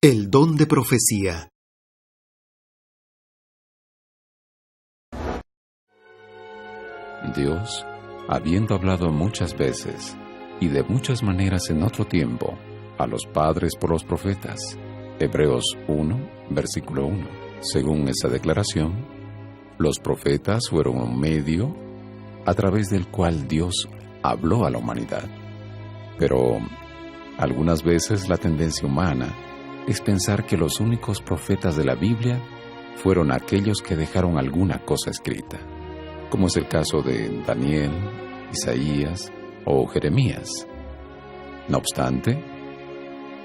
El don de profecía. Dios, habiendo hablado muchas veces y de muchas maneras en otro tiempo a los padres por los profetas, Hebreos 1, versículo 1. Según esa declaración, los profetas fueron un medio a través del cual Dios habló a la humanidad. Pero algunas veces la tendencia humana es pensar que los únicos profetas de la Biblia fueron aquellos que dejaron alguna cosa escrita, como es el caso de Daniel, Isaías o Jeremías. No obstante,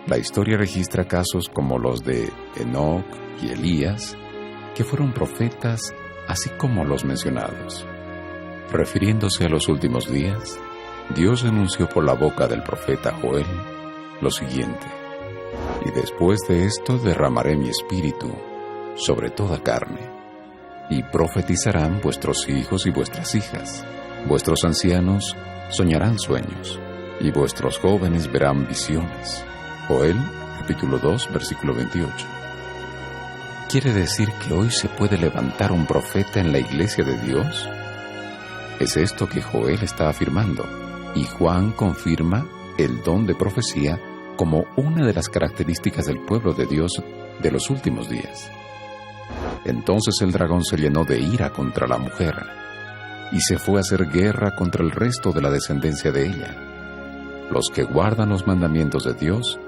la historia registra casos como los de Enoc y Elías, que fueron profetas así como los mencionados. Refiriéndose a los últimos días, Dios anunció por la boca del profeta Joel lo siguiente: y después de esto derramaré mi espíritu sobre toda carne, y profetizarán vuestros hijos y vuestras hijas, vuestros ancianos soñarán sueños, y vuestros jóvenes verán visiones. Joel, capítulo 2, versículo 28. ¿Quiere decir que hoy se puede levantar un profeta en la iglesia de Dios? Es esto que Joel está afirmando, y Juan confirma el don de profecía como una de las características del pueblo de Dios de los últimos días. Entonces el dragón se llenó de ira contra la mujer, y se fue a hacer guerra contra el resto de la descendencia de ella, los que guardan los mandamientos de Dios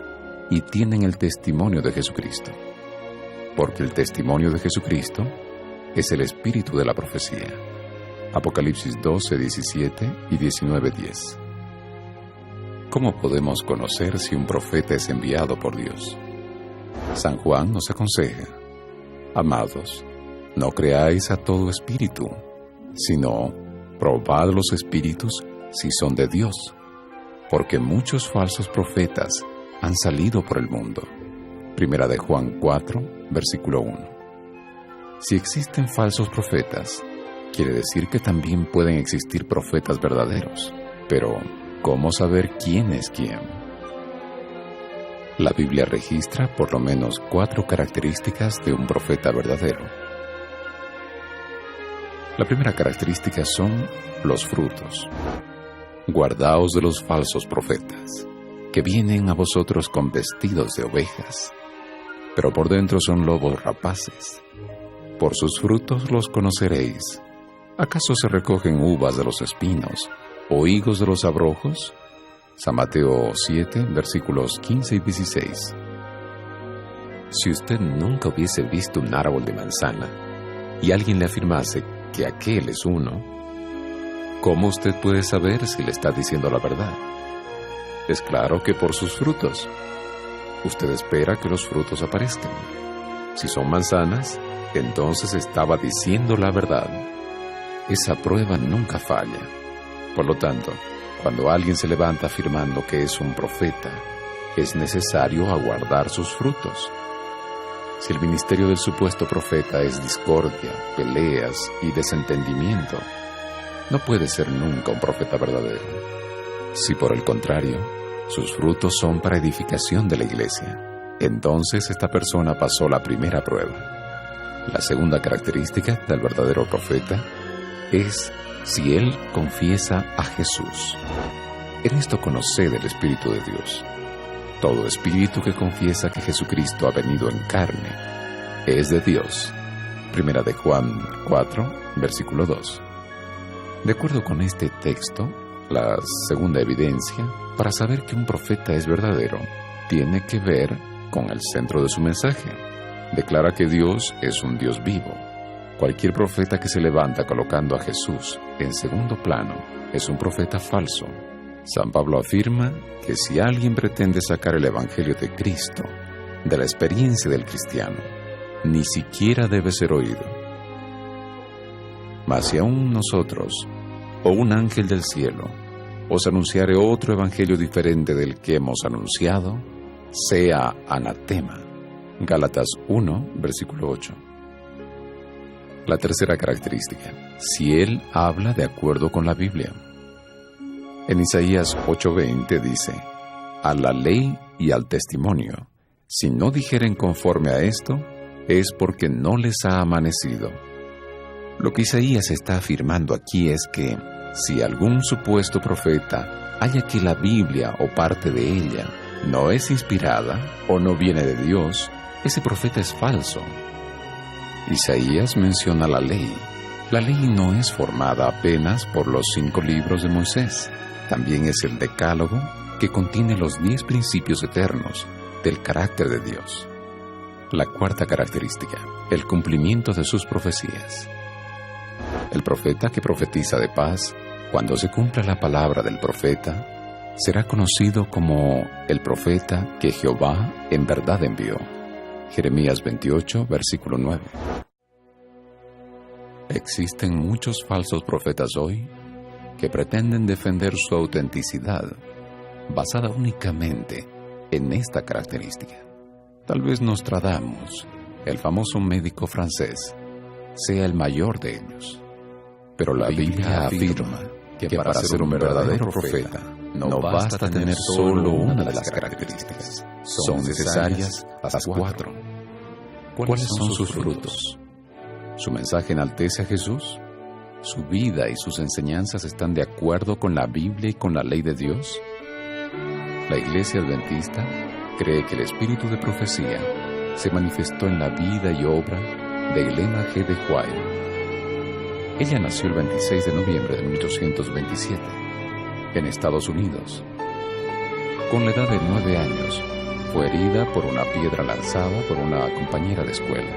y tienen el testimonio de Jesucristo. Porque el testimonio de Jesucristo es el espíritu de la profecía. Apocalipsis 12, 17 y 19, 10. ¿Cómo podemos conocer si un profeta es enviado por Dios? San Juan nos aconseja: amados, no creáis a todo espíritu, sino probad los espíritus si son de Dios, porque muchos falsos profetas han salido por el mundo. Primera de Juan 4, versículo 1. Si existen falsos profetas, quiere decir que también pueden existir profetas verdaderos. Pero, ¿cómo saber quién es quién? La Biblia registra por lo menos 4 características de un profeta verdadero. La primera característica son los frutos. Guardaos de los falsos profetas, que vienen a vosotros con vestidos de ovejas, pero por dentro son lobos rapaces. Por sus frutos los conoceréis. ¿Acaso se recogen uvas de los espinos o higos de los abrojos? San Mateo 7, versículos 15 y 16. Si usted nunca hubiese visto un árbol de manzana y alguien le afirmase que aquel es uno, ¿cómo usted puede saber si le está diciendo la verdad? Es claro que por sus frutos. Usted espera que los frutos aparezcan. Si son manzanas, entonces estaba diciendo la verdad. Esa prueba nunca falla. Por lo tanto, cuando alguien se levanta afirmando que es un profeta, es necesario aguardar sus frutos. Si el ministerio del supuesto profeta es discordia, peleas y desentendimiento, no puede ser nunca un profeta verdadero. Si por el contrario, sus frutos son para edificación de la iglesia, entonces esta persona pasó la primera prueba. La segunda característica del verdadero profeta es si él confiesa a Jesús. En esto conoced el Espíritu de Dios. Todo espíritu que confiesa que Jesucristo ha venido en carne es de Dios. Primera de Juan 4, versículo 2. De acuerdo con este texto, la segunda evidencia para saber que un profeta es verdadero tiene que ver con el centro de su mensaje. Declara que Dios es un Dios vivo. Cualquier profeta que se levanta colocando a Jesús en segundo plano es un profeta falso. San Pablo afirma que si alguien pretende sacar el Evangelio de Cristo de la experiencia del cristiano, ni siquiera debe ser oído. Mas si aún nosotros, o un ángel del cielo, os anunciare otro evangelio diferente del que hemos anunciado, sea anatema. Gálatas 1, versículo 8. La tercera característica: si él habla de acuerdo con la Biblia. En Isaías 8:20 dice: a la ley y al testimonio, si no dijeren conforme a esto, es porque no les ha amanecido. Lo que Isaías está afirmando aquí es que, si algún supuesto profeta halla que la Biblia o parte de ella no es inspirada o no viene de Dios, ese profeta es falso. Isaías menciona la ley. La ley no es formada apenas por los 5 libros de Moisés. También es el Decálogo, que contiene los 10 principios eternos del carácter de Dios. La cuarta característica, el cumplimiento de sus profecías. El profeta que profetiza de paz, cuando se cumpla la palabra del profeta, será conocido como el profeta que Jehová en verdad envió. Jeremías 28, versículo 9. Existen muchos falsos profetas hoy que pretenden defender su autenticidad basada únicamente en esta característica. Tal vez Nostradamus, el famoso médico francés, sea el mayor de ellos. Pero la Biblia afirma que para ser un verdadero profeta no basta tener solo una de las características. Son necesarias las 4. ¿Cuáles son sus frutos? ¿Su mensaje enaltece a Jesús? ¿Su vida y sus enseñanzas están de acuerdo con la Biblia y con la ley de Dios? La Iglesia Adventista cree que el espíritu de profecía se manifestó en la vida y obra de Elena G. de White. Ella nació el 26 de noviembre de 1827 en Estados Unidos. Con la edad de 9 años, fue herida por una piedra lanzada por una compañera de escuela.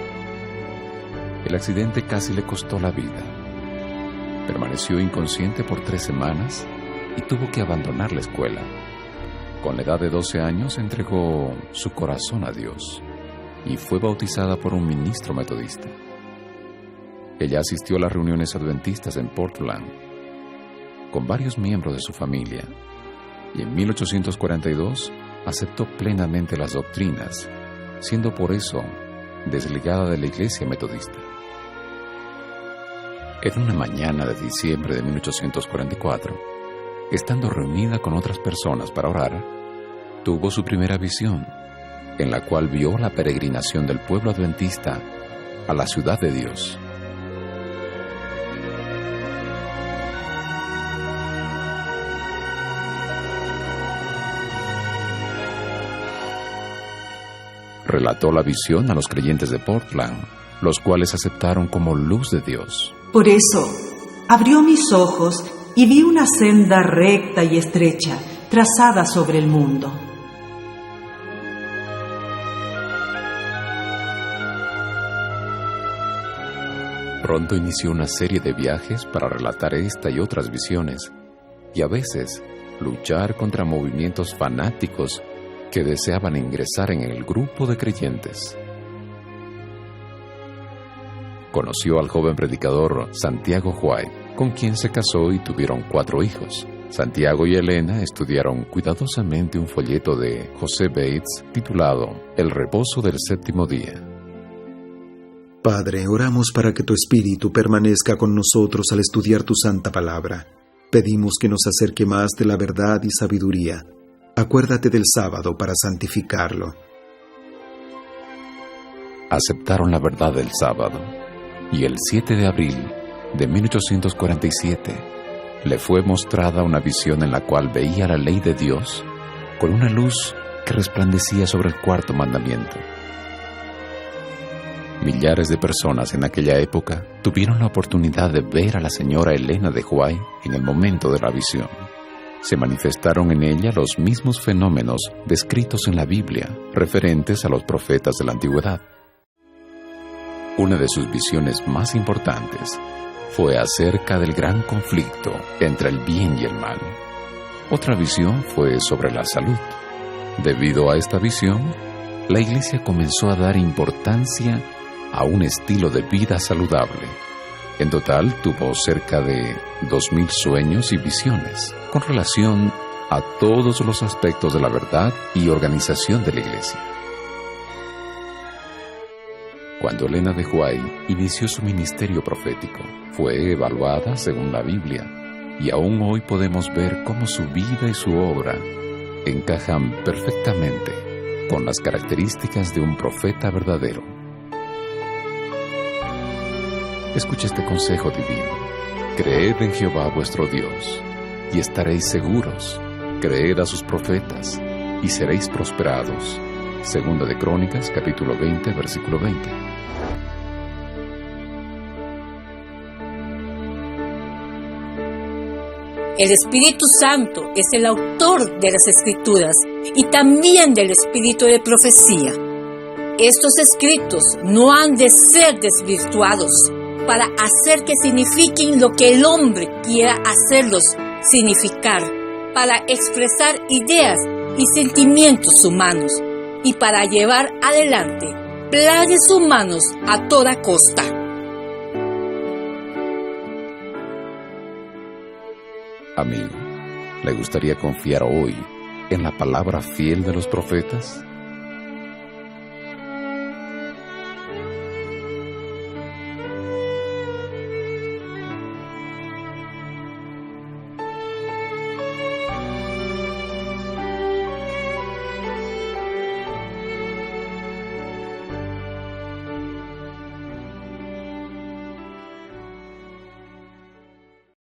El accidente casi le costó la vida. Permaneció inconsciente por 3 semanas y tuvo que abandonar la escuela. Con la edad de 12 años entregó su corazón a Dios y fue bautizada por un ministro metodista. Ella asistió a las reuniones adventistas en Portland con varios miembros de su familia y en 1842 aceptó plenamente las doctrinas, siendo por eso desligada de la iglesia metodista. En una mañana de diciembre de 1844, estando reunida con otras personas para orar, tuvo su primera visión, en la cual vio la peregrinación del pueblo adventista a la ciudad de Dios. Relató la visión a los creyentes de Portland, los cuales aceptaron como luz de Dios. Por eso, abrió mis ojos y vi una senda recta y estrecha, trazada sobre el mundo. Pronto inició una serie de viajes para relatar esta y otras visiones, y a veces luchar contra movimientos fanáticos que deseaban ingresar en el grupo de creyentes. Conoció al joven predicador Santiago White, con quien se casó y tuvieron 4 hijos. Santiago y Elena estudiaron cuidadosamente un folleto de José Bates titulado El reposo del séptimo día. Padre, oramos para que tu Espíritu permanezca con nosotros al estudiar tu santa palabra. Pedimos que nos acerque más de la verdad y sabiduría. Acuérdate del sábado para santificarlo. Aceptaron la verdad del sábado, y el 7 de abril de 1847 le fue mostrada una visión en la cual veía la ley de Dios con una luz que resplandecía sobre el 4º mandamiento. Millares de personas en aquella época tuvieron la oportunidad de ver a la señora Elena de White en el momento de la visión. Se manifestaron en ella los mismos fenómenos descritos en la Biblia, referentes a los profetas de la antigüedad. Una de sus visiones más importantes fue acerca del gran conflicto entre el bien y el mal. Otra visión fue sobre la salud. Debido a esta visión, la Iglesia comenzó a dar importancia a un estilo de vida saludable. En total, tuvo cerca de 2,000 sueños y visiones con relación a todos los aspectos de la verdad y organización de la Iglesia. Cuando Elena de White inició su ministerio profético, fue evaluada según la Biblia, y aún hoy podemos ver cómo su vida y su obra encajan perfectamente con las características de un profeta verdadero. Escucha este consejo divino. Creed en Jehová vuestro Dios, y estaréis seguros. Creed a sus profetas, y seréis prosperados. Segunda de Crónicas, capítulo 20, versículo 20. El Espíritu Santo es el autor de las Escrituras y también del espíritu de profecía. Estos escritos no han de ser desvirtuados para hacer que signifiquen lo que el hombre quiera hacerlos significar, para expresar ideas y sentimientos humanos y para llevar adelante planes humanos a toda costa. Amigo, ¿le gustaría confiar hoy en la palabra fiel de los profetas?